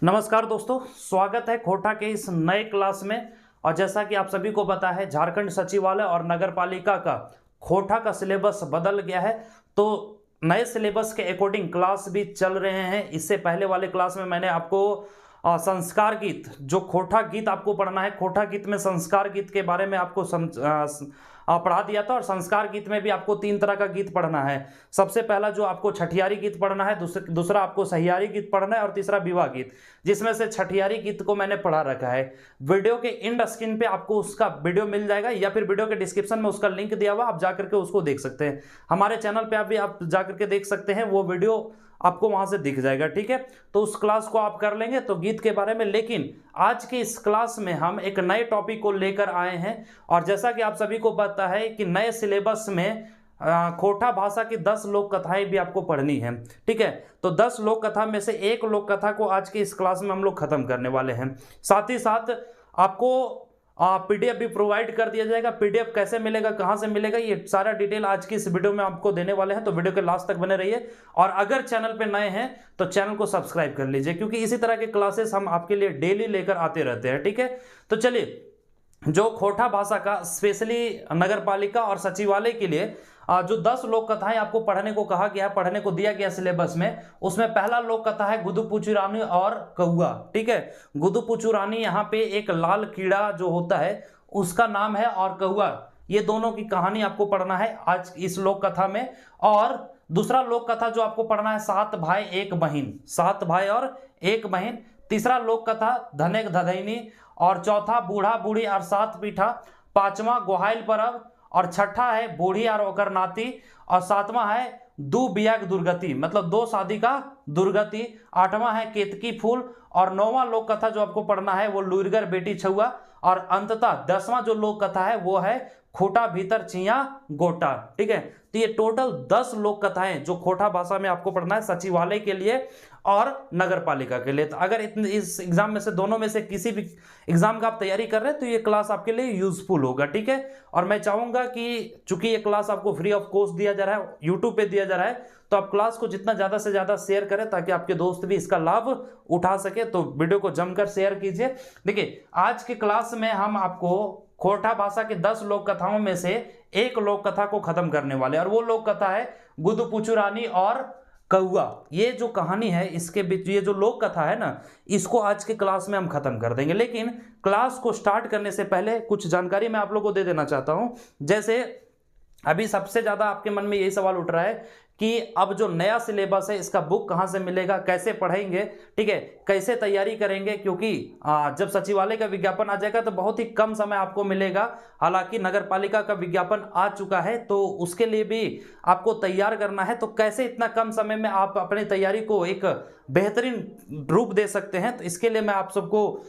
नमस्कार दोस्तों, स्वागत है खोटा के इस नए क्लास में। और जैसा कि आप सभी को पता है, झारखंड सचिवालय और नगर पालिका का खोटा का सिलेबस बदल गया है। तो नए सिलेबस के अकॉर्डिंग क्लास भी चल रहे हैं। इससे पहले वाले क्लास में मैंने आपको संस्कार गीत, जो खोटा गीत आपको पढ़ना है, खोटा गीत में संस्कार गीत के बारे में आपको पढ़ा दिया था। और संस्कार गीत में भी आपको 3 तरह का गीत पढ़ना है। सबसे पहला जो आपको छठियारी गीत पढ़ना है, दूसरा आपको सहियारी गीत पढ़ना है, और तीसरा विवाह गीत, जिसमें से छठियारी गीत को मैंने पढ़ा रखा है। वीडियो के एंड स्क्रीन पे आपको उसका वीडियो मिल जाएगा, या फिर वीडियो के डिस्क्रिप्शन में उसका लिंक दिया हुआ, आप जाकर के उसको देख सकते हैं। हमारे चैनल पे आप भी आप जाकर के देख सकते हैं, वो वीडियो आपको वहां से दिख जाएगा। ठीक है, तो उस क्लास को आप कर लेंगे तो गीत के बारे में। लेकिन आज के इस क्लास में हम एक नए टॉपिक को लेकर आए हैं। और जैसा कि आप सभी को पता है कि नए सिलेबस में खोटा भाषा की 10 लोक कथाएं भी आपको पढ़नी है। ठीक है, तो 10 लोक कथा में से एक लोक कथा को आज की इस क्लास में हम लोग खत्म करने वाले हैं। साथ ही साथ आपको पीडीएफ भी प्रोवाइड कर दिया जाएगा। पीडीएफ कैसे मिलेगा, कहां से मिलेगा, ये सारा डिटेल आज की इस वीडियो में आपको देने वाले हैं। तो वीडियो के लास्ट तक बने रहिए। और अगर चैनल पे नए हैं तो चैनल को सब्सक्राइब कर लीजिए, क्योंकि इसी तरह के क्लासेस हम आपके लिए डेली लेकर आते रहते हैं। ठीक है, तो चलिए, जो खोटा भाषा का स्पेशली नगर पालिका और सचिवालय के लिए जो 10 लोक कथाएं आपको पढ़ने को कहा गया, पढ़ने को दिया गया सिलेबस में, उसमें पहला लोक कथा है गुदुपुचु रानी और कौआ। ठीक है, गुदुपुचु रानी, यहाँ पे एक लाल कीड़ा जो होता है उसका नाम है, और कौआ, ये दोनों की कहानी आपको पढ़ना है आज इस लोक कथा में। और दूसरा लोक कथा जो आपको पढ़ना है 7 भाई 1 बहन, 7 भाई और 1 बहन। तीसरा लोक कथा धनेक धदैनी, और चौथा बूढ़ा बूढ़ी और 7 पीठा। पांचवा गोहाइल परब, और छठा है बूढ़ी और ओकर नाती, और 7वां है दू बियाग दुर्गति, मतलब 2 शादी का दुर्गति। 8वां है केतकी फूल, और 9वां लोक कथा जो आपको पढ़ना है वो लुरगर बेटी छुआ। और अंततः 10वां जो लोक कथा है वो है खोटा भीतर चिया गोटा। ठीक है, तो ये टोटल 10 लोक कथाएं जो खोटा भाषा में आपको पढ़ना है सचिवालय के लिए और नगर पालिका के लिए। तो अगर इस एग्जाम में से दोनों में से किसी भी एग्जाम का आप तैयारी कर रहे हैं तो ये क्लास आपके लिए यूजफुल होगा। ठीक है, और मैं चाहूंगा कि चूंकि ये क्लास आपको फ्री ऑफ कॉस्ट दिया जा रहा है, यूट्यूब पे दिया जा रहा है, तो आप क्लास को जितना ज्यादा से ज्यादा शेयर करें ताकि आपके दोस्त भी इसका लाभ उठा सके। तो वीडियो को जमकर शेयर कीजिए। देखिए, आज के क्लास में हम आपको खोटा भाषा के 10 लोक कथाओं में से एक लोक कथा को खत्म करने वाले, और वो लोक कथा है गुदुपुचु रानी और कौआ। ये जो कहानी है, इसके बीच ये जो लोक कथा है ना, इसको आज के क्लास में हम खत्म कर देंगे। लेकिन क्लास को स्टार्ट करने से पहले कुछ जानकारी मैं आप लोगों को दे देना चाहता हूं। जैसे अभी सबसे ज्यादा आपके मन में यही सवाल उठ रहा है कि अब जो नया सिलेबस है इसका बुक कहां से मिलेगा, कैसे पढ़ेंगे, ठीक है, कैसे तैयारी करेंगे, क्योंकि जब सचिवालय का विज्ञापन आ जाएगा तो बहुत ही कम समय आपको मिलेगा। हालांकि नगर पालिका का विज्ञापन आ चुका है, तो उसके लिए भी आपको तैयार करना है। तो कैसे इतना कम समय में आप अपनी तैयारी को एक बेहतरीन रूप दे सकते हैं, तो इसके लिए मैं आप सबको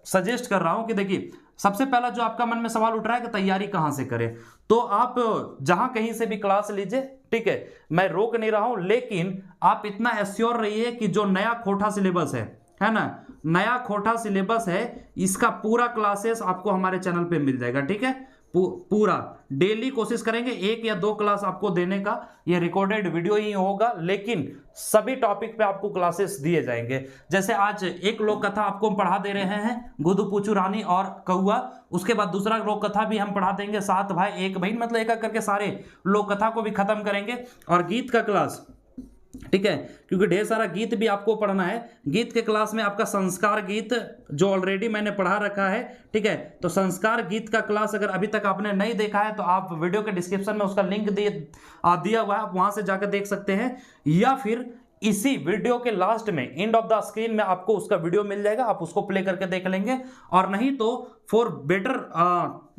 सजेस्ट कर रहा हूं कि देखिए, सबसे पहला जो आपका मन में सवाल उठ रहा है कि तैयारी कहां से करें, तो आप जहां कहीं से भी क्लास लीजिए। ठीक है, मैं रोक नहीं रहा हूं, लेकिन आप इतना एश्योर रहिए कि जो नया खोटा सिलेबस है ना, नया खोटा सिलेबस है, इसका पूरा क्लासेस आपको हमारे चैनल पे मिल जाएगा। ठीक है, पूरा डेली कोशिश करेंगे 1 या 2 क्लास आपको देने का। ये रिकॉर्डेड वीडियो ही होगा, लेकिन सभी टॉपिक पे आपको क्लासेस दिए जाएंगे। जैसे आज एक लोक कथा आपको हम पढ़ा दे रहे हैं, गुदुपुचु रानी और कौआ। उसके बाद दूसरा लोक कथा भी हम पढ़ा देंगे, 7 भाई 1 बहन, मतलब एक एक करके सारे लोक कथा को भी खत्म करेंगे। और गीत का क्लास, ठीक है, क्योंकि ढेर सारा गीत भी आपको पढ़ना है। गीत के क्लास में आपका संस्कार गीत जो ऑलरेडी मैंने पढ़ा रखा है, ठीक है, तो संस्कार गीत का क्लास अगर अभी तक आपने नहीं देखा है तो आप वीडियो के डिस्क्रिप्शन में उसका लिंक दिया हुआ है, आप वहां से जाकर देख सकते हैं। या फिर इसी वीडियो के लास्ट में, एंड ऑफ द स्क्रीन में, आपको उसका वीडियो मिल जाएगा, आप उसको प्ले करके देख लेंगे। और नहीं तो फॉर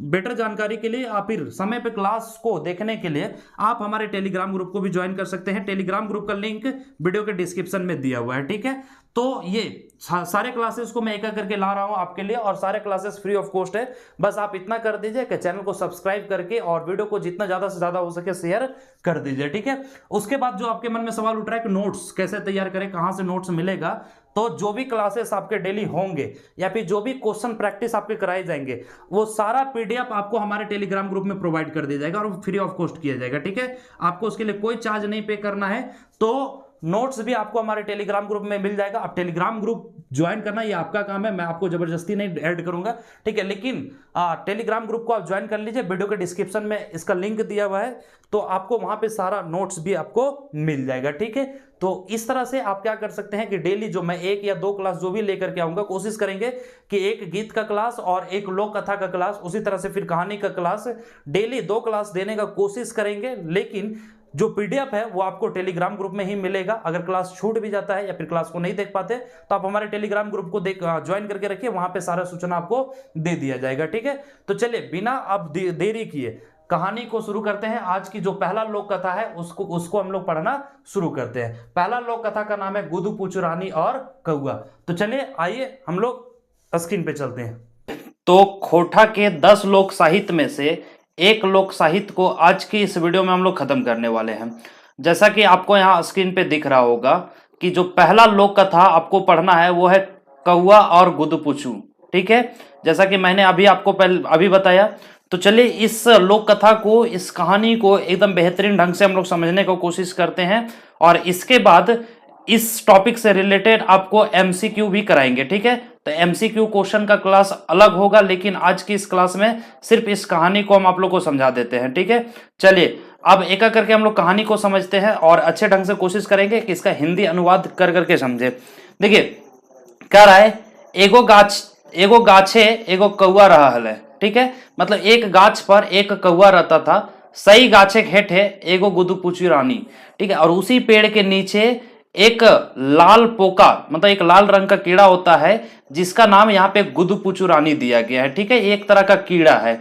बेटर जानकारी के लिए, आप फिर समय पे क्लास को देखने के लिए आप हमारे टेलीग्राम ग्रुप को भी ज्वाइन कर सकते हैं। टेलीग्राम ग्रुप का लिंक वीडियो के डिस्क्रिप्शन में दिया हुआ है। ठीक है, तो ये सारे क्लासेस को मैं एक एक करके ला रहा हूं आपके लिए, और सारे क्लासेस फ्री ऑफ कॉस्ट है। बस आप इतना कर दीजिए कि चैनल को सब्सक्राइब करके और वीडियो को जितना ज्यादा से ज्यादा हो सके शेयर कर दीजिए। ठीक है, उसके बाद जो आपके मन में सवाल उठ रहा है कि नोट्स कैसे तैयार करें, कहां से नोट्स मिलेगा, तो जो भी क्लासेस आपके डेली होंगे या फिर जो भी क्वेश्चन प्रैक्टिस आपके कराए जाएंगे, वो सारा पीडीएफ आपको हमारे टेलीग्राम ग्रुप में प्रोवाइड कर दिया जाएगा, और फ्री ऑफ कॉस्ट किया जाएगा। ठीक है, आपको उसके लिए कोई चार्ज नहीं पे करना है। तो नोट्स भी आपको हमारे टेलीग्राम ग्रुप में मिल जाएगा। अब टेलीग्राम ग्रुप ज्वाइन करना ये आपका काम है, मैं आपको जबरदस्ती नहीं ऐड करूंगा, ठीक है। लेकिन टेलीग्राम ग्रुप को आप ज्वाइन कर लीजिए, वीडियो के डिस्क्रिप्शन में इसका लिंक दिया हुआ है, तो आपको वहां पे सारा नोट्स भी आपको मिल जाएगा, ठीक है। तो इस तरह से आप क्या कर सकते हैं कि डेली जो मैं 1 या 2 क्लास जो भी लेकर के आऊंगा, कोशिश करेंगे कि एक गीत का क्लास और एक लोक कथा का क्लास, उसी तरह से फिर कहानी का क्लास, डेली 2 क्लास देने का कोशिश करेंगे। लेकिन जो पीडीएफ है वो आपको टेलीग्राम ग्रुप में ही मिलेगा। अगर क्लास छूट भी जाता है या फिर क्लास को नहीं देख पाते तो आप हमारे टेलीग्राम ग्रुप को ज्वाइन करके रखिए, वहां पे सारा सूचना आपको दे दिया जाएगा, ठीक है। तो चलिए बिना अब देरी किए कहानी को शुरू करते हैं। आज की जो पहला लोक कथा है उसको हम लोग पढ़ना शुरू करते हैं। पहला लोक कथा का नाम है गुदु पूचू रानी और कौआ। तो चलिए आइए हम लोग स्क्रीन पे चलते हैं। तो खोटा के 10 लोक साहित्य में से एक लोक साहित्य को आज की इस वीडियो में हम लोग खत्म करने वाले हैं। जैसा कि आपको यहाँ स्क्रीन पे दिख रहा होगा कि जो पहला लोक कथा आपको पढ़ना है वो है कौआ और गुदु पूचू, ठीक है। जैसा कि मैंने आपको अभी बताया। तो चलिए इस लोक कथा को, इस कहानी को एकदम बेहतरीन ढंग से हम लोग समझने की कोशिश करते हैं, और इसके बाद इस टॉपिक से रिलेटेड आपको एमसीक्यू भी कराएंगे, ठीक है। तो एमसीक्यू क्वेश्चन का क्लास अलग होगा, लेकिन आज की इस क्लास में सिर्फ इस कहानी को हम आप लोग को समझा देते हैं, ठीक है। चलिए अब एक एक करके हम लोग कहानी को समझते हैं और अच्छे ढंग से कोशिश करेंगे कि इसका हिंदी अनुवाद कर करके समझे। देखिए क्या रहा है, एगो गाछे एगो कौआ रहा है, ठीक है। मतलब एक गाछ पर एक कौआ रहता था, सही गाछे हेठे एगो गुदु पूचू रानी, ठीक है। और उसी पेड़ के नीचे एक लाल पोका, मतलब एक लाल रंग का कीड़ा होता है जिसका नाम यहाँ पे गुदु पूचू रानी दिया गया है, ठीक है। एक तरह का कीड़ा है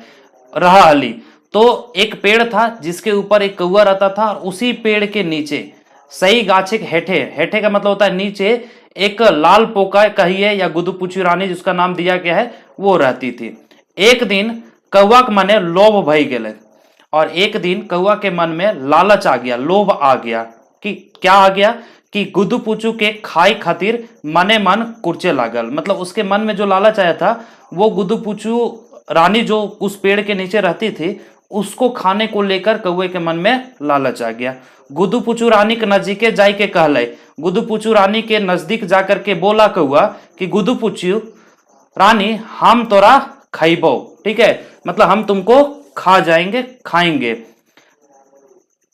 रहली। तो एक पेड़ था जिसके ऊपर एक कौआ रहता था, और उसी पेड़ के नीचे सही गाछे हेठे, हेठे का मतलब होता है नीचे, एक लाल पोका कहिए या गुदु पूचू रानी जिसका नाम दिया गया है वो रहती थी। एक दिन कौआ के मने लोभ भई गेले, और एक दिन कौआ के मन में लालच आ गया, लोभ आ गया। कि क्या आ गया कि गुदु पूचू के खाई खातिर मने मन कुर्चे लागल। मतलब उसके मन में जो लालच आया था वो गुदु पूचू रानी जो उस पेड़ के नीचे रहती थी उसको खाने को लेकर कौए के मन में लालच आ गया। गुदु पूचू रानी के नजदीके जाय के कहले, गुदु पूचू रानी के नजदीक जाकर के बोला कौआ कि गुदु पूचू रानी हम तोरा खाइबो, ठीक है। मतलब हम तुमको खा जाएंगे, खाएंगे।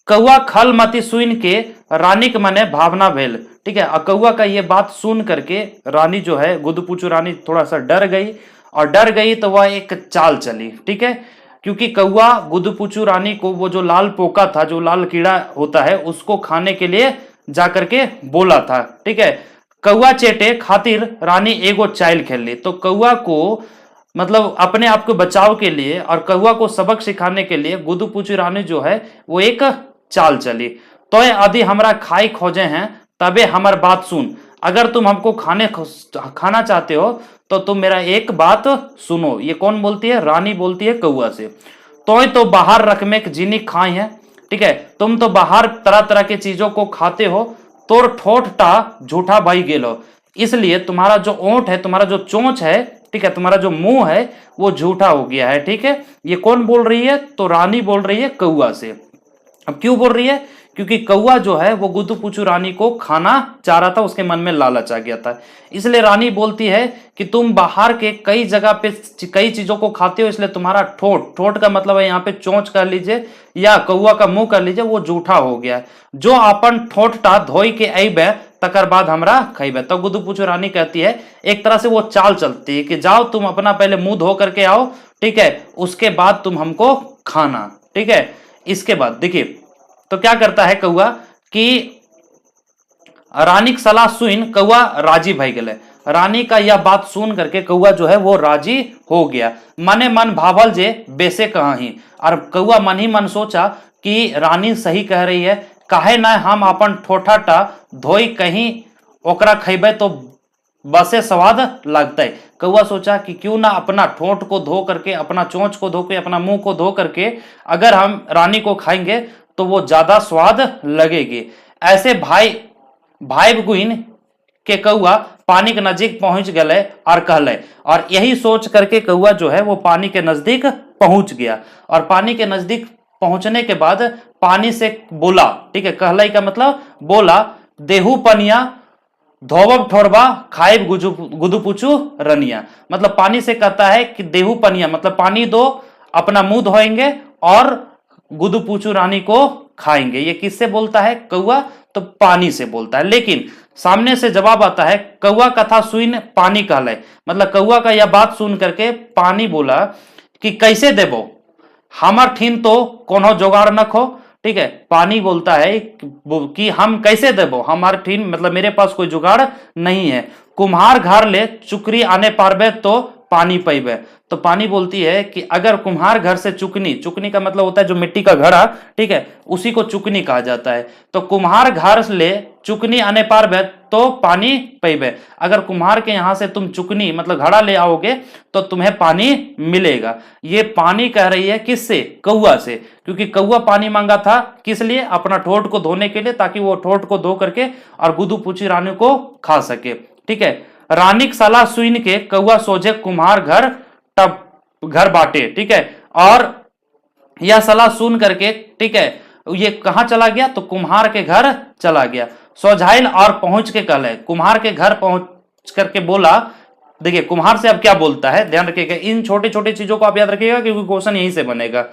कौआ खल मती सुन के रानी के मने भावना भेल, ठीक है। कौआ का ये बात सुन करके रानी जो है गुदु पूचू रानी थोड़ा सा डर गई, और डर गई तो वह एक चाल चली, ठीक है। क्योंकि कौआ गुदु पूचू रानी को वो जो लाल पोका था, जो लाल कीड़ा होता है, उसको खाने के लिए जाकर के बोला था, ठीक है। कौआ चेटे खातिर रानी एगो चाइल खेल ली। तो कौआ को मतलब अपने आप को बचाव के लिए और कौआ को सबक सिखाने के लिए गुदु पूचू रानी जो है वो एक चाल चली। तो यदि हमरा खाई खोजे हैं तबे हमार बात सुन, अगर तुम हमको खाना चाहते हो तो तुम मेरा एक बात सुनो। ये कौन बोलती है? रानी बोलती है कौआ से। तो बाहर रकमे जीनी खाई है, ठीक है। तुम तो बाहर तरह तरह की चीजों को खाते हो, तोर ठोठटा झूठा भाई गेलो, इसलिए तुम्हारा जो ओंठ है, तुम्हारा जो चोंच है, ठीक है, तुम्हारा जो मुंह है वो झूठा हो गया है, ठीक है। ये कौन बोल रही है? तो रानी बोल रही है कौआ से। अब क्यों बोल रही है? क्योंकि कौआ जो है वो गुदु पूचू रानी को खाना चाह रहा था, उसके मन में लालच आ गया था। इसलिए रानी बोलती है कि तुम बाहर के कई जगह पे कई चीजों को खाते हो, इसलिए तुम्हारा ठोठ का मतलब है यहाँ पे चोंच कर लीजिए या कौआ का मुंह कर लीजिए, वो झूठा हो गया है। जो अपन ठोठटा धोई के अबे तकर बाद हमरा खइबे। तो गुदु पूचू रानी कहती है, एक तरह से वो चाल चलती है कि जाओ तुम अपना पहले मुंह धो करके आओ, ठीक है, उसके बाद तुम हमको खाना, ठीक है। इसके बाद देखिए तो क्या करता है कौआ कि रानी की सलाह सुन कौआ राजी भई गेले। रानी का यह बात सुन करके कौआ जो है वो राजी हो गया। मने मन भावल जे बेसे कहीं, और कौआ मन ही मन सोचा कि रानी सही कह रही है, काहे ना हम अपन ठोठाटा धोई कहीं ओकरा खइबे तो बसे स्वाद लगता है। कौआ सोचा कि क्यों ना अपना ठोंठ को धो करके, अपना चोंच को धो के, अपना मुंह को धो करके अगर हम रानी को खाएंगे तो वो ज्यादा स्वाद लगेगी। ऐसे भाई गुइन के कौआ पानी के नजदीक पहुंच गए और कहले, और यही सोच करके कौआ जो है वो पानी के नजदीक पहुंच गया। और पानी के नजदीक पहुंचने के बाद पानी से बोला, ठीक है, कहलाई का मतलब बोला देहू पनिया धोबब ठोरबा खाइब गुदू पूछू रनिया। मतलब पानी से कहता है कि देहू पनिया मतलब पानी दो, अपना मुंह धोएंगे और गुदू पूछू रानी को खाएंगे। ये किससे बोलता है? कौआ, तो पानी से बोलता है। लेकिन सामने से जवाब आता है कौआ कथा सुइन पानी कहले। मतलब कौआ का यह बात सुन करके पानी बोला कि कैसे देबो, हमार ठीन तो कोनो जोगाड़ न खो। ठीक है, पानी बोलता है कि हम कैसे देबो, हमार ठीन मतलब मेरे पास कोई जुगाड़ नहीं है। कुम्हार घर ले चुकरी आने पारबे तो पानी पैबे। तो पानी बोलती है कि अगर कुम्हार घर से चुकनी, चुकनी का मतलब होता है जो मिट्टी का घड़ा, ठीक है, उसी को चुकनी कहा जाता है। तो कुम्हार घर ले चुकनी आने पारबे तो पानी पैबे। अगर कुम्हार के यहां से तुम चुकनी मतलब घड़ा ले आओगे तो तुम्हें पानी मिलेगा। ये पानी कह रही है किससे? कौआ से, क्योंकि कौआ पानी मांगा था किस लिए? अपना ठोट को धोने के लिए, ताकि वो ठोट को धो करके और गुदू पूछी रानी को खा सके। ठीक है, रानिक सलाह सुन के कौआ सोझे कुम्हार घर घर बांटे। ठीक है, और यह सलाह सुन करके, ठीक है, ये कहां चला गया? तो कुम्हार के घर चला गया। सोझाइल और पहुंच के कहले, कुम्हार के घर पहुंच करके बोला। देखिए कुम्हार से अब क्या बोलता है, ध्यान रखिएगा, इन छोटे छोटे चीजों को आप याद रखिएगा क्योंकि क्वेश्चन यहीं से बनेगा।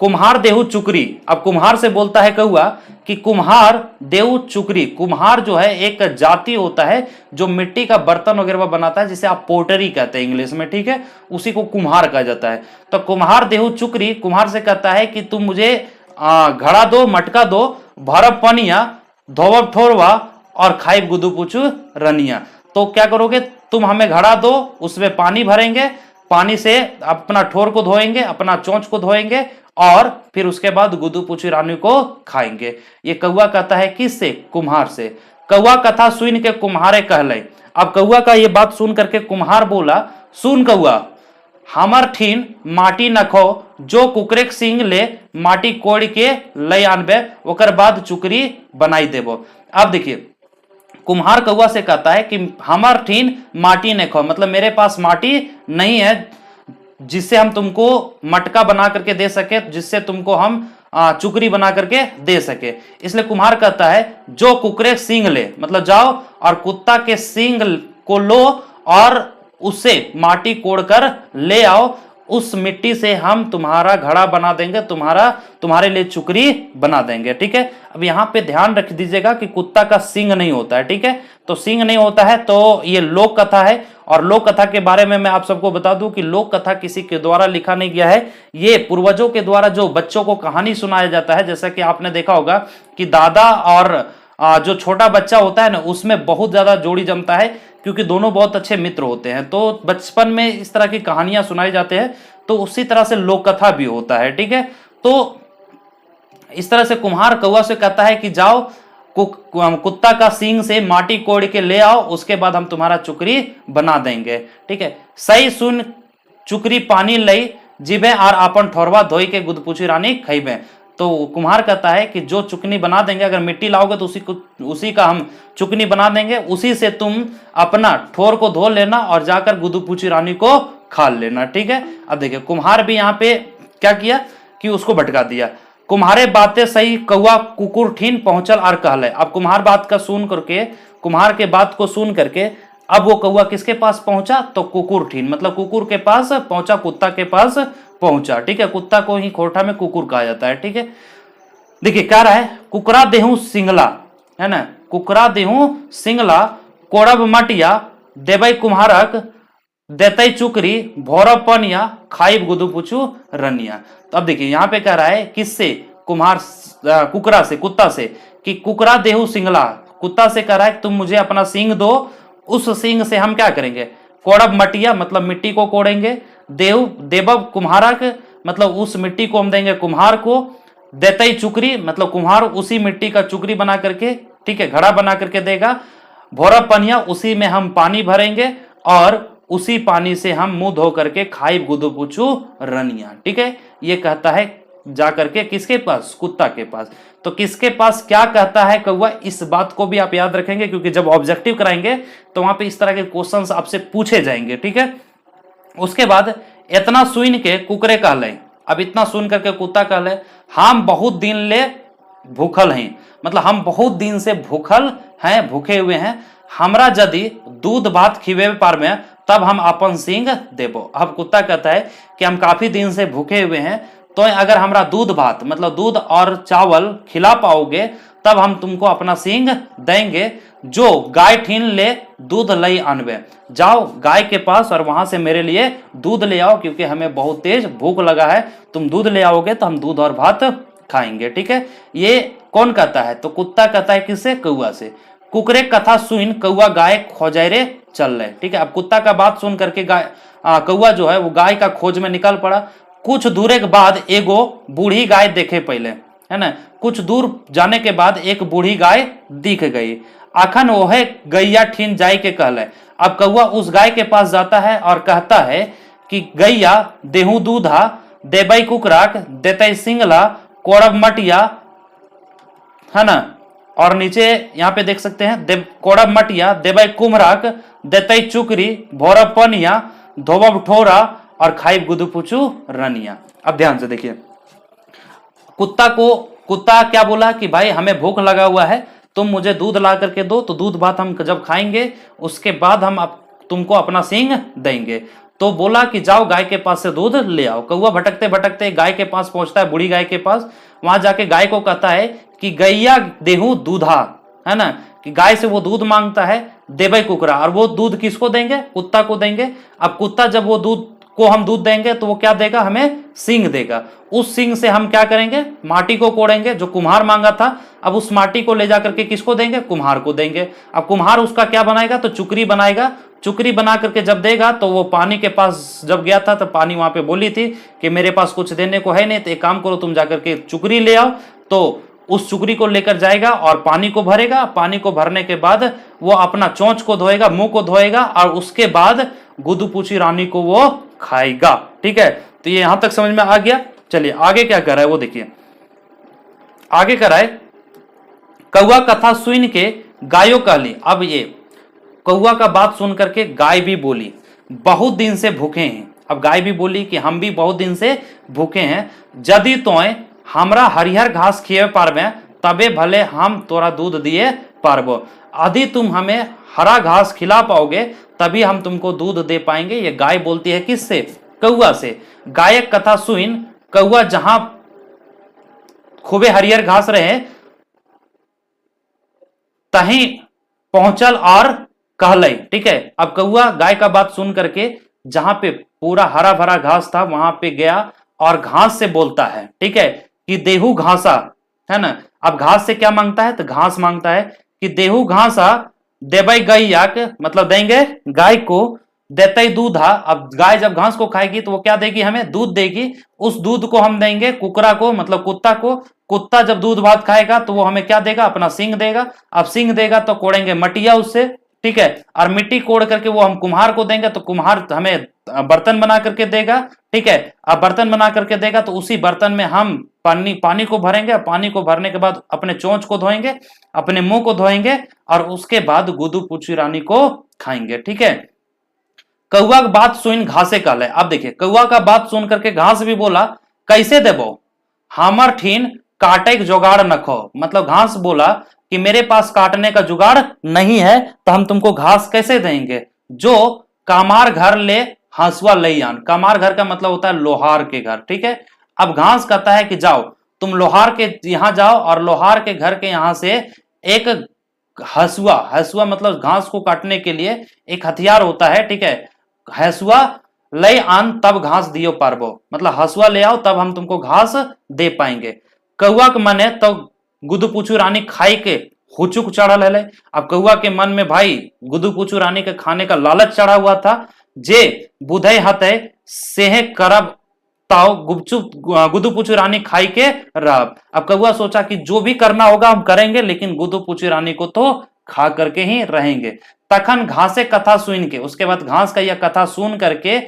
कुम्हार देहु चुकरी, अब कुम्हार से बोलता है कौआ कि कुम्हार देहु चुकरी। कुम्हार जो है एक जाति होता है जो मिट्टी का बर्तन वगैरह बनाता है, जिसे आप पोटरी कहते हैं इंग्लिश में। ठीक है, उसी को कुम्हार कहा जाता है। तो कुम्हार देहु चुकरी कुम्हार से कहता है कि तुम मुझे घड़ा दो, मटका दो, भरब पनिया, धोबब ठोरवा और खाइब गुदू पूछू रनिया। तो क्या करोगे? तुम हमें घड़ा दो, उसमें पानी भरेंगे, पानी से अपना ठोर को धोएंगे, अपना चोंच को धोएंगे और फिर उसके बाद गुदू पूछी रानी को खाएंगे। ये कौआ कहता है किससे? कुम्हार से। कौआ कथा सुन के कुम्हारे कहले। अब कौआ का ये बात सुन करके कुम्हार बोला, सुन कौआ, हमर ठीन माटी नखो, जो कुकरेक सिंह ले माटी कोड़ के ले आनबे, ओकर बाद चुकरी बनाई देबो। अब देखिए कुम्हार कौआ से कहता है कि हमार ठीन माटी ने खो, मतलब मेरे पास माटी नहीं है जिससे हम तुमको मटका बना करके दे सके, जिससे तुमको हम चुकरी बना करके दे सके। इसलिए कुम्हार कहता है जो कुकरे सींग ले, मतलब जाओ और कुत्ता के सींग को लो और उससे माटी कोड़कर ले आओ, उस मिट्टी से हम तुम्हारा घड़ा बना देंगे, तुम्हारे लिए चुकरी बना देंगे। ठीक है, अब यहां पे ध्यान रख दीजिएगा कि कुत्ता का सींग नहीं होता है। ठीक है, तो सींग नहीं होता है तो ये लोक कथा है। और लोक कथा के बारे में मैं आप सबको बता दूं कि लोक कथा किसी के द्वारा लिखा नहीं गया है, ये पूर्वजों के द्वारा जो बच्चों को कहानी सुनाया जाता है। जैसा कि आपने देखा होगा कि दादा और जो छोटा बच्चा होता है ना, उसमें बहुत ज्यादा जोड़ी जमता है क्योंकि दोनों बहुत अच्छे मित्र होते हैं। तो बचपन में इस तरह की कहानियां सुनाई जाते हैं, तो उसी तरह से लोक कथा भी होता है। ठीक है, तो इस तरह से कुम्हार कौआ से कहता है कि जाओ कुत्ता का सींग से माटी कोड़ के ले आओ, उसके बाद हम तुम्हारा चुकरी बना देंगे। ठीक है, सही सुन चुकरी पानी लई जीबे और अपन ठोरवा धोई के गुदपूछी रानी खइबे। तो कुम्हार कहता है कि जो चुकनी बना देंगे, अगर मिट्टी लाओगे तो उसी का हम चुकनी बना देंगे, उसी से तुम अपना ठोर को धो लेना और जाकर गुदपूछी रानी को खा लेना। ठीक है, अब देखिए कुम्हार भी यहाँ पे क्या किया कि उसको भटका दिया। कुम्हारे बातें सही कौआ कुकुर ठीन पहुंचल और कहले। अब कुम्हार बात का सुन करके, कुम्हार के बात को सुन करके अब वो कौआ किसके पास पहुंचा? तो कुकुर ठीन, मतलब कुकुर के पास पहुंचा, कुत्ता के पास पहुंचा। ठीक है, कुत्ता को ही खोटा में कुकुर कहा जाता है। ठीक है, देखिए क्या रहा है, कुकरा देहू सिंगला, है ना, कुकरा देहू सिंगला, कोड़ब मटिया देवई कुम्हारक, देतई चुकरी भोरब पनिया, खाइब गुदू पूछू रनिया। तो अब देखिए यहाँ पे कह रहा है किससे? कुम्हार कुकरा से, कुत्ता से, कि कुकरा देहू सिंगला, कुत्ता से कह रहा है तुम मुझे अपना सींग दो, उस सींग से हम क्या करेंगे? कोड़ब मटिया, मतलब मिट्टी को कोड़ेंगे, देवब कुम्हारक, मतलब उस मिट्टी को हम देंगे कुम्हार को, देतई चुकरी, मतलब कुम्हार उसी मिट्टी का चुकरी बना करके, ठीक है, घड़ा बना करके देगा, भोरब पनिया, उसी में हम पानी भरेंगे और उसी पानी से हम मुंह धो करके खाइब गुदू पूछू रनिया। ठीक है, ये कहता है जाकर के किसके पास? कुत्ता के पास। तो किसके पास क्या कहता है कौआ, इस बात को भी आप याद रखेंगे क्योंकि जब ऑब्जेक्टिव कराएंगे तो वहां पे इस तरह के क्वेश्चंस आपसे पूछे जाएंगे। ठीक है, उसके बाद इतना सुन के कुकरे कहले। अब इतना सुन करके कुत्ता कहले, हम बहुत दिन ले भूखल हैं, मतलब हम बहुत दिन से भूखल हैं, भूखे हुए हैं, हमरा यदि दूध भात खिवे पार में तब हम अपन सिंह देबो। अब कुत्ता कहता है कि हम काफी दिन से भूखे हुए हैं, तो अगर हमरा दूध भात मतलब दूध और चावल खिला पाओगे तब हम तुमको अपना सिंह देंगे। जो गाय ठीन ले दूध लई आनबे, जाओ गाय के पास और वहां से मेरे लिए दूध ले आओ, क्योंकि हमें बहुत तेज भूख लगा है, तुम दूध ले आओगे तो हम दूध और भात खाएंगे। ठीक है, ये कौन कहता है? तो कुत्ता कहता है किससे? कौआ से। कुकरे कथा सुन कौआ गाय खोजरे चल रहे। ठीक है, अब कुत्ता का बात सुन करके कौआ जो है वो गाय का खोज में निकल पड़ा। कुछ दूर के बाद एगो बूढ़ी गाय देखे पहले, है ना, कुछ दूर जाने के बाद एक बूढ़ी गाय दिख गई। अखन ओहे गैया ठीन जाय के कहले। अब कौआ उस गाय के पास जाता है और कहता है कि गैया देहू दूधा देबई कुकराक देते सिंगला कोड़ब मटिया, है ना, और नीचे यहाँ पे देख सकते हैं कोड़ब मटिया देबई कुमराक देते चुकरी भोरब पनिया धोबब ठोरा और खाइब गुदुपुचू रनिया। अब ध्यान से देखिए, कुत्ता क्या बोला कि भाई हमें भूख लगा हुआ है, तुम मुझे दूध ला करके दो, तो दूध भात हम जब खाएंगे उसके बाद हम तुमको अपना सींग देंगे। तो बोला कि जाओ गाय के पास से दूध ले आओ। कौआ भटकते भटकते गाय के पास पहुंचता है, बूढ़ी गाय के पास। वहां जाके गाय को कहता है कि गैया देहू दूधा, है ना, कि गाय से वो दूध मांगता है, देबई कुकरा, और वो दूध किसको देंगे? कुत्ता को देंगे। अब कुत्ता जब वो दूध को हम दूध देंगे तो वो क्या देगा? हमें सींग देगा। उस सींग से हम क्या करेंगे? माटी को कोड़ेंगे, जो कुम्हार मांगा था। अब उस माटी को ले जाकर के किसको देंगे? कुम्हार को देंगे। अब कुम्हार उसका क्या बनाएगा? तो चुकरी बनाएगा। चुकरी बना करके जब देगा तो वो पानी के पास जब गया था तो पानी वहां पे बोली थी कि मेरे पास कुछ देने को है नहीं, तो एक काम करो तुम जाकर के चुकरी ले आओ। तो उस चुकरी को लेकर जाएगा और पानी को भरेगा। पानी को भरने के बाद वो अपना चोंच को धोएगा, मुंह को धोएगा, और उसके बाद गुदुपुची रानी को वो खाएगा। ठीक है, तो ये यहां तक समझ में आ गया। चलिए आगे क्या कर रहा है वो देखिए। आगे कर रहा है, कौआ कथा सुन के गायों कहली। अब ये कौआ का बात सुन करके गाय भी बोली, बहुत दिन से भूखे हैं। अब गाय भी बोली कि हम भी बहुत दिन से भूखे हैं, यदि तोय हमरा हरिहर घास खिए पारबे तबे भले हम तोरा दूध दिए पारबो। यदि तुम हमें हरा घास खिला पाओगे तभी हम तुमको दूध दे पाएंगे। ये गाय बोलती है किससे? कौआ से। गायक कथा सुन कौआ जहां खूबे हरिहर घास रहे तहीं पहुंचल और कहले। ठीक है, अब कौआ गाय का बात सुन करके जहां पे पूरा हरा भरा घास था वहां पे गया और घास से बोलता है, ठीक है, कि देहू घासा, है ना। अब घास से क्या मांगता है? तो घास मांगता है कि देहू घासा देबई गैया के, मतलब देंगे गाय को, देते दूधा। अब गाय जब घास को खाएगी तो वो क्या देगी? हमें दूध देगी। उस दूध को हम देंगे कुकरा को, मतलब कुत्ता को। कुत्ता जब दूध भात खाएगा तो वो हमें क्या देगा? अपना सींग देगा। अब सींग देगा तो कोड़ेंगे मटिया उससे, ठीक है, और मिट्टी कोड़ करके वो हम कुम्हार को देंगे, तो कुम्हार हमें बर्तन बना करके देगा। ठीक है, अब बर्तन बना करके देगा तो उसी बर्तन में हम पानी को भरेंगे। पानी को भरने के बाद अपने चोंच को धोएंगे, अपने मुंह को धोएंगे, और उसके बाद गुदुपुची रानी को खाएंगे। ठीक है, कौआ की बात सुन घासे कहले। अब देखिए, कौआ का बात सुन करके घास भी बोला, कैसे देबो? हमर ठीन काटे के जुगाड़ नखो। मतलब घास बोला कि मेरे पास काटने का जुगाड़ नहीं है, तो हम तुमको घास कैसे देंगे? जो कामार घर ले हंसुआ लई आन। कामार घर का मतलब होता है लोहार के घर। ठीक है, अब घास कहता है कि जाओ तुम लोहार के यहां जाओ और लोहार के घर के यहां से एक हंसुआ मतलब घास को काटने के लिए एक हथियार होता है, ठीक है, हंसुआ ले आन तब घास दियो पारबो। मतलब हंसुआ ले आओ तब हम तुमको घास दे पाएंगे। कौआ के मने तो गुदुपुचू रानी खाई के हुचुक चढ़ल है। अब कौआ के मन में भाई गुदुपुचू रानी के खाने का लालच चढ़ा हुआ था। जे बुधे हते सेहे करब ताओ गुदुपुचू रानी खाई के रब। अब कौआ सोचा कि जो भी करना होगा हम करेंगे, लेकिन गुदुपुचू रानी को तो खा करके ही रहेंगे। तखन घासे कथा सुन के, उसके बाद घास का यह कथा सुन करके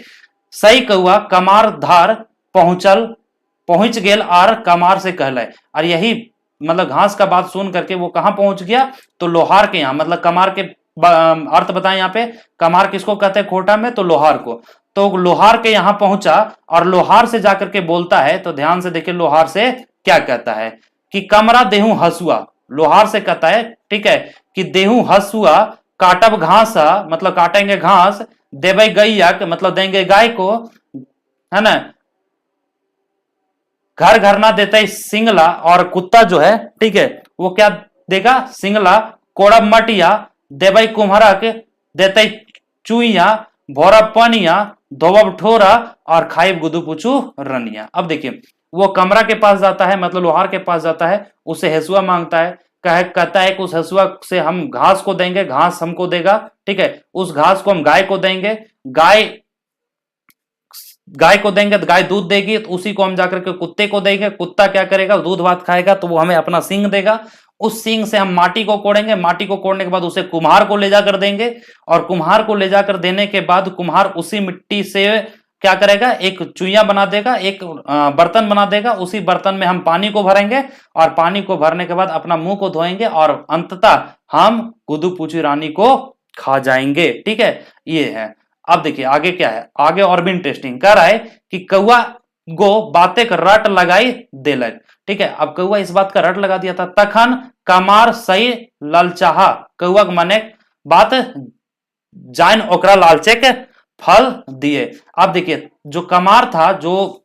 सही कौआ कमार धार पहुंच गेल और कमार से कहले। और यही मतलब घास का बात सुन करके वो कहां पहुंच गया? तो लोहार के यहां। मतलब कमार के अर्थ बताएं यहाँ पे, कमार किसको कहते हैं खोटा में? तो लोहार को। तो लोहार के यहां पहुंचा और लोहार से जाकर के बोलता है। तो ध्यान से देखिए लोहार से क्या कहता है कि कमरा देहू हसुआ, लोहार से कहता है, ठीक है, कि देहू हसुआ काटब घास, मतलब काटेंगे घास, देवे गैया मतलब देंगे गाय को, है ना, घर घर ना देते सिंगला, और कुत्ता जो है, ठीक है, वो क्या देगा, सिंगला, कोड़ब मटिया, देवे कुम्हरा के, देते चुईया, भोरा पनिया, धोबब ठोरा, और खाइब गुदू पुचू रनिया। अब देखिए, वो कमरा के पास जाता है, मतलब लोहार के पास जाता है, उसे हसुआ मांगता है, कहता है कि उस हसुआ से हम घास को देंगे, घास हमको देगा, ठीक है, उस घास को हम गाय को देंगे, गाय को देंगे तो गाय दूध देगी, तो उसी को हम जाकर के कुत्ते को देंगे, कुत्ता क्या करेगा, दूध भात खाएगा, तो वो हमें अपना सींग देगा, उस सींग से हम माटी को कोड़ेंगे, माटी को कोड़ने के बाद उसे कुम्हार को ले जाकर देंगे, और कुम्हार को ले जाकर देने के बाद कुम्हार उसी मिट्टी से क्या करेगा, एक चुईया बना देगा, एक बर्तन बना देगा, उसी बर्तन में हम पानी को भरेंगे, और पानी को भरने के बाद अपना मुंह को धोएंगे, और अंततः हम गुदू पूछी रानी को खा जाएंगे। ठीक है, ये है। अब देखिए आगे क्या है, आगे और भी इंटरेस्टिंग कर रहा है कि कौआ गो बातें का रट लगाई देलक। ठीक है, अब कौआ इस बात का रट लगा दिया था, तखन कमार सही ललचाहा, कौआ माने बात जान ओकरा लालचे के फल दिए। अब देखिए, जो कमार था, जो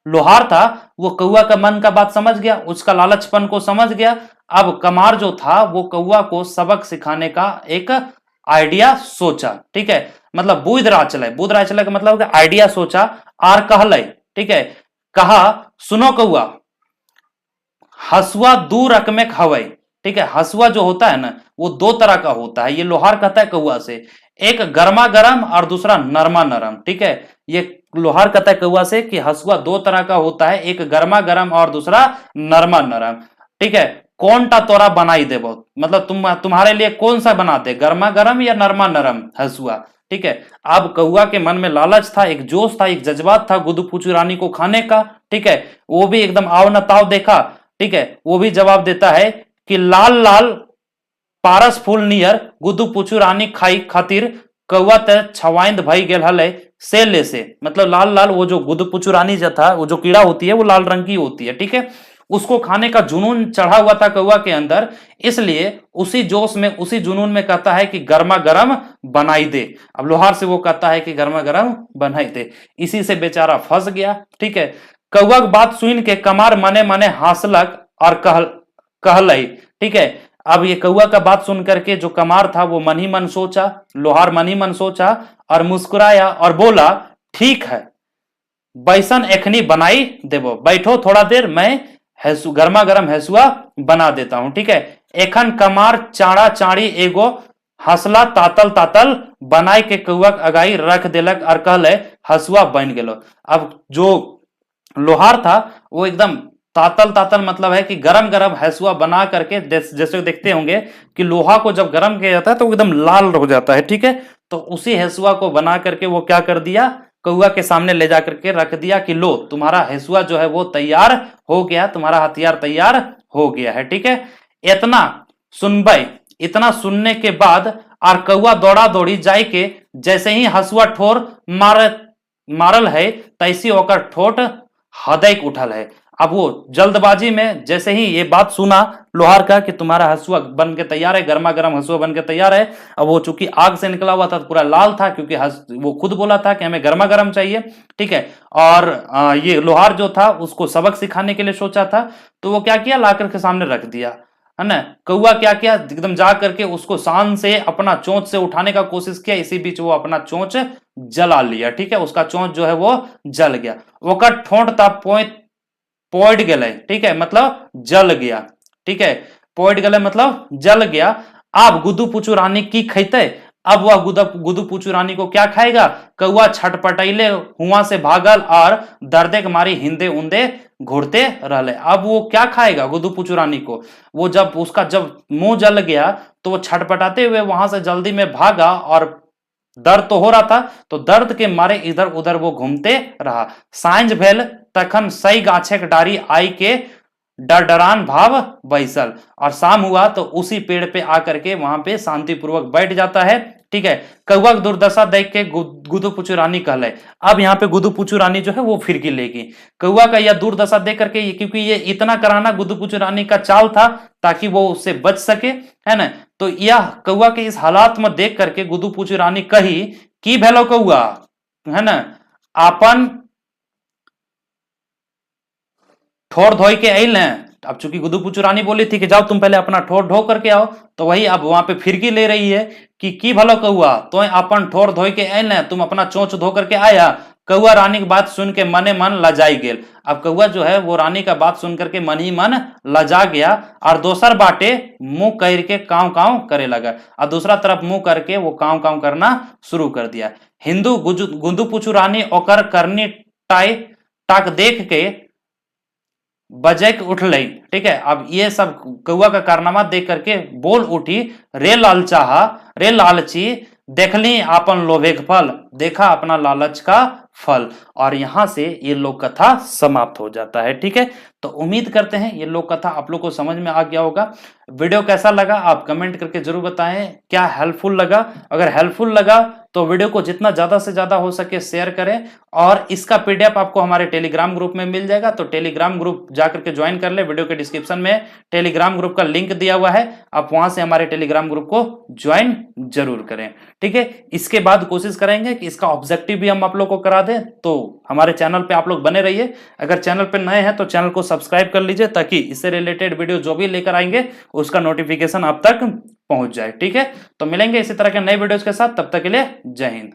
लोहार था, वो कौआ का मन का बात समझ गया, उसका लालचपन को समझ गया। अब कमार जो था वो कौआ को सबक सिखाने का एक आइडिया सोचा। ठीक है, मतलब बुध राह चले का मतलब आइडिया सोचा और कहले, ठीक है, कहा सुनो कौआ, हसुआ दू रकमे हवै। ठीक है, हसुआ जो होता है ना, वो दो तरह का होता है, ये लोहार कहता है कौआ से, एक गर्मा गर्म और दूसरा नरमा नरम। ठीक है, ये लोहार कहता है कौआ से कि हसुआ दो तरह का होता है, एक गर्मा गर्म और दूसरा नरमा नरम। ठीक है, कौन टा तोरा बनाई देबो, मतलब तुम्हारे लिए कौन सा बना दे, गर्मा गर्म या नरमा नरम हसुआ। ठीक है, अब कौआ के मन में लालच था, एक जोश था, एक जज्बात था गुदू पूछू रानी को खाने का। ठीक है, वो भी एकदम आओ न ताव देखा। ठीक है, वो भी जवाब देता है कि लाल लाल पारस फूल नियर गुदू पूछू रानी खाई खातिर कौआ त छवाइंद भई गेल हले से ले से, मतलब लाल लाल वो जो गुदू पूछू रानी जो था, वो जो कीड़ा होती है वो लाल रंग की होती है। ठीक है, उसको खाने का जुनून चढ़ा हुआ था कौआ के अंदर, इसलिए उसी जोश में, उसी जुनून में कहता है कि गर्मा गर्म बनाई दे। अब लोहार से वो कहता है कि गर्मा गर्म बनाई दे, इसी से बेचारा फंस गया। ठीक है, कौआ की बात सुन के कमार मने मने हंसलक और कहलई। ठीक है, अब ये कौआ का बात सुन करके जो कमार था वो मन ही मन सोचा, लोहार मन ही मन सोचा और मुस्कुराया और बोला, ठीक है बैसन एखनी बनाई देबो, बैठो थोड़ा देर, मैं गर्मा गर्म हसुआ बना देता हूं। ठीक है, एखन कमार चाड़ा चाड़ी एगो हसला तातल तातल बनाए के कौआ अगाई रख देलक और कहले हसुआ बन गेलो। अब जो लोहार था वो एकदम तातल तातल मतलब है कि गरम गरम हसुआ बना करके, जैसे देखते होंगे कि लोहा को जब गरम किया जाता है तो एकदम लाल हो जाता है। ठीक है, तो उसी हसुआ को बना करके वो क्या कर दिया, कौआ के सामने ले जाकर के रख दिया कि लो तुम्हारा हसुआ जो है वो तैयार हो गया, तुम्हारा हथियार तैयार हो गया है। ठीक है, इतना सुनबई, इतना सुनने के बाद और कौआ दौड़ा दौड़ी जाय के जैसे ही हसुआ ठोर मारल है तैसी होकर ठोट हदैक उठल है। अब वो जल्दबाजी में जैसे ही ये बात सुना लोहार का कि तुम्हारा हसुआ बन के तैयार है, गर्मा गर्म हसुआ बन के तैयार है। अब वो चूंकि आग से निकला हुआ था तो पूरा लाल था, क्योंकि वो खुद बोला था कि हमें गर्मा गर्म चाहिए। ठीक है, और ये लोहार जो था उसको सबक सिखाने के लिए सोचा था, तो वो क्या किया, लाकर के सामने रख दिया, है ना। कौआ क्या किया, एकदम जा करके उसको शान से अपना चोंच से उठाने का कोशिश किया, इसी बीच वो अपना चोंच जला लिया। ठीक है, उसका चोंच जो है वो जल गया, ओकर ठोंठ था पोइड गए। ठीक है, मतलब जल गया। ठीक है, पोइड गए मतलब जल गया। अब गुदू पूछू रानी की खैते, अब वह गुदू पूछू रानी को क्या खाएगा। कौआ छटपटैले हुआ से भागल और दर्दे के मारी हिंदे उंदे घुरते रहले। अब वो क्या खाएगा गुदू पूछू रानी को, वो जब उसका जब मुंह जल गया तो वो छटपटाते हुए वहां से जल्दी में भागा, और दर्द तो हो रहा था तो दर्द के मारे इधर उधर वो घूमते रहा। सांझ भेल तखन सही गाछक डारी आई के डरडरान भाव बैसल, और शाम हुआ तो उसी पेड़ पे आकर के वहां पे शांतिपूर्वक बैठ जाता है। ठीक है, कौआ दुर्दशा देख के गुदुपुचु रानी कहलाए। अब यहाँ पे गुदुपुचु रानी जो है वो फिरकी लेगी। कौआ का यह दुर्दशा देख करके, क्योंकि ये इतना कराना गुदुपुचु रानी का चाल था ताकि वो उससे बच सके, है ना। तो यह कौआ के इस हालात में देख करके गुदुपुचु रानी कही कि भेलो कौआ, है ना, आपन ठोर धोई के अइले। अब चूंकि गुदुपुचु रानी बोली थी कि जाओ तुम पहले अपना ठोर धो करके आओ, तो वही अब वहां पे फिरकी ले रही है कि की भलो कौआ, तो अपन ठोर धोई के अइले, तुम अपना चोंच धो करके आया। कौआ रानी की बात सुन के मने मन लजाई गेल। अब कौआ जो है वो रानी का बात सुन करके मन ही मन लजा गया और दोसर बाटे मुंह कर के काव काव करे लगा, और दूसरा तरफ मुंह करके वो काव काव करना शुरू कर दिया। हिंदू गुदुपुचु रानी ओकर करनी टाई टाक देख के बजैक उठ लई। ठीक है, अब ये सब कौआ का कारनामा देख करके बोल उठी, रे लालचाहा, रे लालची, देखली आपन लोभे का फल, देखा अपना लालच का फल। और यहां से ये लोक कथा समाप्त हो जाता है। ठीक है, तो उम्मीद करते हैं ये लोक कथा आप लोग को समझ में आ गया होगा। वीडियो कैसा लगा आप कमेंट करके जरूर बताएं, क्या हेल्पफुल लगा। अगर हेल्पफुल लगा तो वीडियो को जितना ज्यादा से ज्यादा हो सके शेयर करें, और इसका पीडीएफ आपको हमारे टेलीग्राम ग्रुप में मिल जाएगा, तो टेलीग्राम ग्रुप जाकर के ज्वाइन कर ले। वीडियो के डिस्क्रिप्शन में टेलीग्राम ग्रुप का लिंक दिया हुआ है, आप वहां से हमारे टेलीग्राम ग्रुप को ज्वाइन जरूर करें। ठीक है, इसके बाद कोशिश करेंगे कि इसका ऑब्जेक्टिव भी हम आप लोग को करा दें, तो हमारे चैनल पे आप लोग बने रहिए। अगर चैनल पे नए हैं तो चैनल को सब्सक्राइब कर लीजिए, ताकि इससे रिलेटेड वीडियो जो भी लेकर आएंगे उसका नोटिफिकेशन आप तक पहुंच जाए। ठीक है, तो मिलेंगे इसी तरह के नए वीडियोस के साथ, तब तक के लिए जय हिंद।